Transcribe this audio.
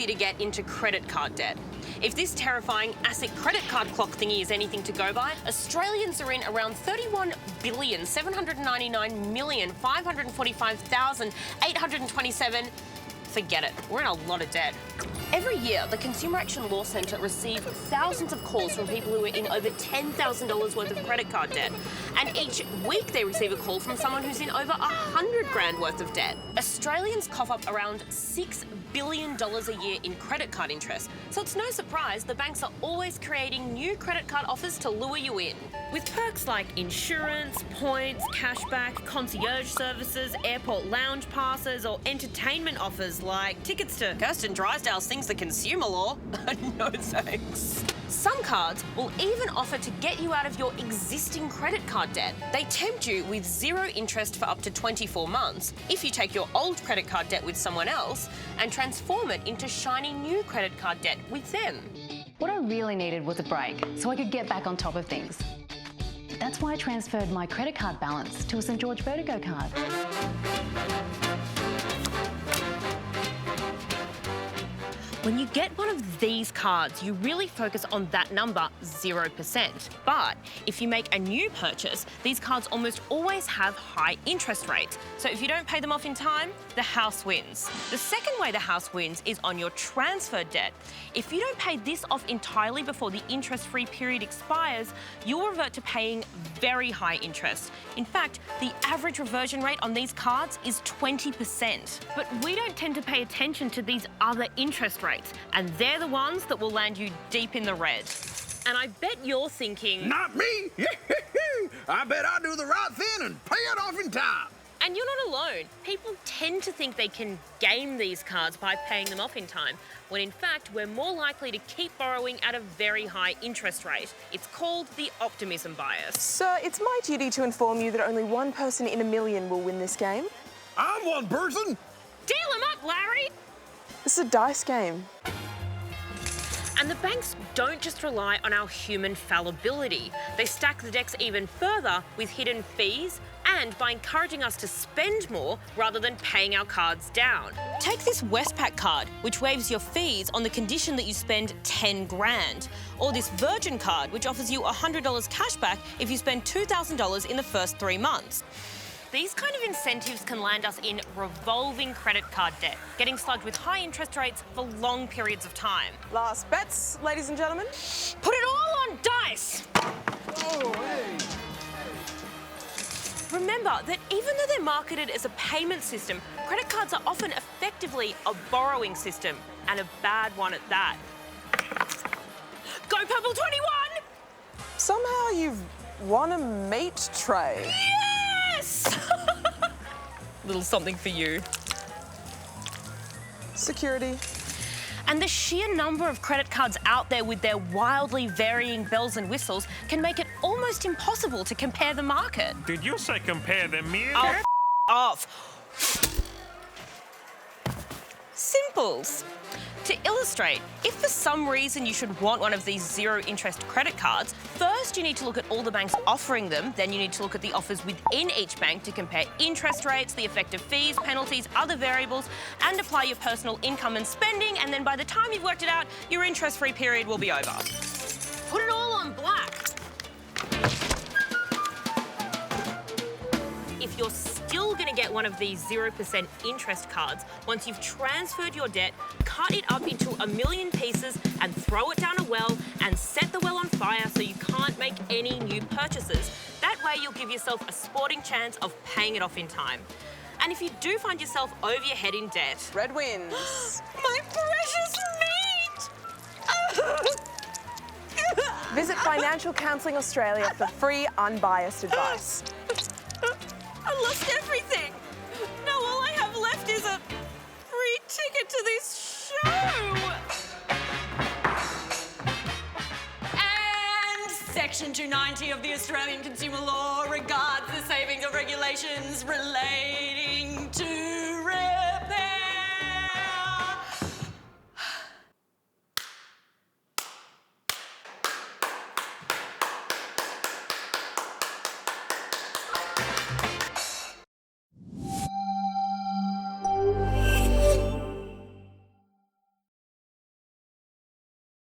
to get into credit card debt. If this terrifying ASIC credit card clock thingy is anything to go by, Australians are in around 31,799,545,827. Forget it, we're in a lot of debt. Every year, the Consumer Action Law Centre receives thousands of calls from people who are in over $10,000 worth of credit card debt. And each week they receive a call from someone who's in over $100,000 worth of debt. Australians cough up around $6 billion a year in credit card interest. So it's no surprise the banks are always creating new credit card offers to lure you in. With perks like insurance, points, cashback, concierge services, airport lounge passes, or entertainment offers like tickets to Kirsten Drysdale Sings the Consumer Law. No thanks. Some cards will even offer to get you out of your existing credit card debt. They tempt you with zero interest for up to 24 months if you take your old credit card debt with someone else and transform it into shiny new credit card debt with them. What I really needed was a break so I could get back on top of things. That's why I transferred my credit card balance to a St George Vertigo card. When you get one of these cards, you really focus on that number, 0%. But if you make a new purchase, these cards almost always have high interest rates. So if you don't pay them off in time, the house wins. The second way the house wins is on your transferred debt. If you don't pay this off entirely before the interest-free period expires, you'll revert to paying very high interest. In fact, the average reversion rate on these cards is 20%. But we don't tend to pay attention to these other interest rates, and they're the ones that will land you deep in the red. And I bet you're thinking... Not me! I bet I do the right thing and pay it off in time. And you're not alone. People tend to think they can game these cards by paying them off in time, when in fact we're more likely to keep borrowing at a very high interest rate. It's called the optimism bias. Sir, it's my duty to inform you that only one person in a million will win this game. I'm one person. Deal 'em up, Larry! This is a dice game. And the banks don't just rely on our human fallibility. They stack the decks even further with hidden fees and by encouraging us to spend more rather than paying our cards down. Take this Westpac card, which waives your fees on the condition that you spend 10 grand. Or this Virgin card, which offers you $100 cash back if you spend $2,000 in the first 3 months. These kind of incentives can land us in revolving credit card debt, getting slugged with high interest rates for long periods of time. Last bets, ladies and gentlemen. Put it all on dice! Oh, hey. Remember that even though they're marketed as a payment system, credit cards are often effectively a borrowing system, and a bad one at that. Go Purple 21! Somehow you've won a meat tray. Yes! Little something for you. Security. And the sheer number of credit cards out there with their wildly varying bells and whistles can make it almost impossible to compare the market. Did you say compare the meal? Oh, off. Simples. To illustrate, if for some reason you should want one of these zero-interest credit cards, first you need to look at all the banks offering them, then you need to look at the offers within each bank to compare interest rates, the effective fees, penalties, other variables, and apply your personal income and spending, and then by the time you've worked it out, your interest-free period will be over. Put it all on black. If you're still going to get one of these 0% interest cards, once you've transferred your debt, cut it up into a million pieces and throw it down a well and set the well on fire so you can't make any new purchases. That way you'll give yourself a sporting chance of paying it off in time. And if you do find yourself over your head in debt... Red wins. My precious meat! Visit Financial Counselling Australia for free, unbiased advice. I lost everything. Now all I have left is a free ticket to this show. And Section 290 of the Australian Consumer Law regards the savings of regulations relating to